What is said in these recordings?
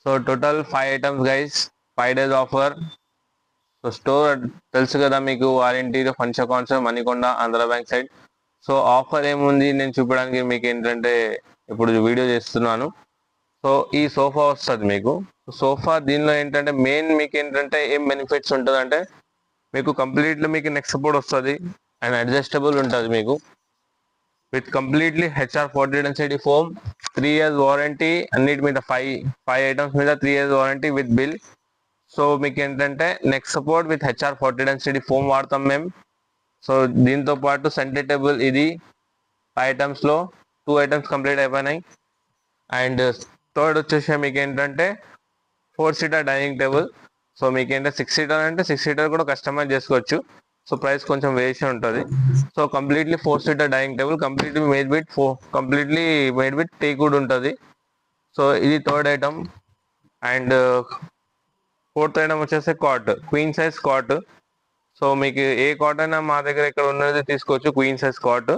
So total 5 items guys, 5 days offer. So store తెలుసు కదా మీకు, వారంటీలో function concept Manikonda Andhra bank side. So offer ఏముంది నేను చూపడానికి మీకు ఏంటంటే ఇప్పుడు వీడియో చేస్తున్నాను. సో ఈ సోఫా వస్తుంది మీకు. సోఫా దీనిలో ఏంటంటే మెయిన్ మీకు ఏంటంటే ఏం బెనిఫిట్స్ ఉంటుంది అంటే, మీకు కంప్లీట్లీ మీకు నెక్ సపోర్ట్ వస్తుంది అండ్ అడ్జస్టబుల్ ఉంటుంది మీకు with completely HR40 density foam, 3 years warranty అన్నిటి మీద, ఫైవ్ ఐటమ్స్ మీద 3 years warranty with bill. So మీకు ఏంటంటే neck support with HR40 density foam వాడతాం మేము. సో దీంతో పాటు సెంటర్ టేబుల్, ఇది 5 ఐటమ్స్లో 2 ఐటమ్స్ కంప్లీట్ అయిపోయినాయి. అండ్ థర్డ్ వచ్చేసి మీకు ఏంటంటే 4-seater డైనింగ్ టేబుల్. సో మీకు ఏంటంటే 6-seater అంటే 6-seater కూడా కస్టమైజ్ చేసుకోవచ్చు. సో ప్రైస్ కొంచెం వేరియేషన్ ఉంటుంది. So completely 4-seater dining table, completely made with teakwood ఉంటుంది. సో ఇది third item. And fourth item వచ్చేసి cot, queen size cot. So మీకు ఏ కాట్ అయినా మా దగ్గర ఇక్కడ ఉన్నది తీసుకోవచ్చు, క్వీన్ సైజ్ కాట్.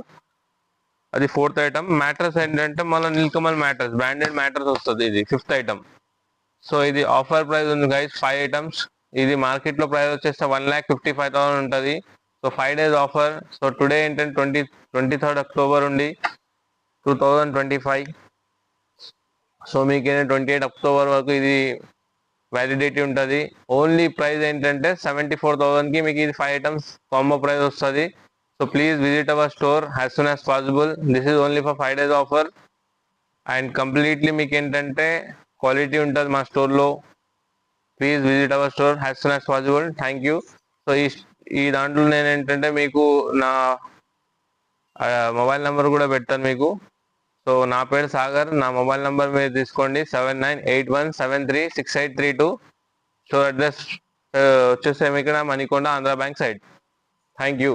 అది ఫోర్త్ ఐటమ్. మ్యాట్రస్ ఏంటంటే మళ్ళీ నీల్కమల్ మ్యాట్రస్, బ్రాండెడ్ మ్యాట్రస్ వస్తుంది, ఇది ఫిఫ్త్ ఐటమ్. సో ఇది ఆఫర్ ప్రైస్ ఉంది గైస్, 5 ఐటమ్స్. ఇది మార్కెట్లో ప్రైస్ వచ్చేస్తే 1,55,000 ఉంటుంది. So 5 days offer. So today ఏంటంటే 23rd October ఉండి 2025. సో మీకు ఏంటంటే 28 October వరకు ఇది వ్యాలిడిటీ ఉంటుంది. ఓన్లీ ప్రైస్ ఏంటంటే 74,000కి మీకు ఇది 5 ఐటమ్స్ కాంబో ప్రైస్ వస్తుంది. So please visit our store as soon as possible. This is only for 5 days offer. And completely మీకు ఏంటంటే క్వాలిటీ ఉంటుంది మా స్టోర్లో. Please visit our store as soon as possible. Thank you. So ఈ దాంట్లో నేను ఏంటంటే మీకు నా మొబైల్ నెంబర్ కూడా పెడతాను మీకు. సో నా పేరు సాగర్, నా మొబైల్ నెంబర్ మీరు తీసుకోండి, 7981736832. స్టోర్ అడ్రస్ వచ్చేసి ఇక్కడ Manikonda Andhra bank side. Thank you.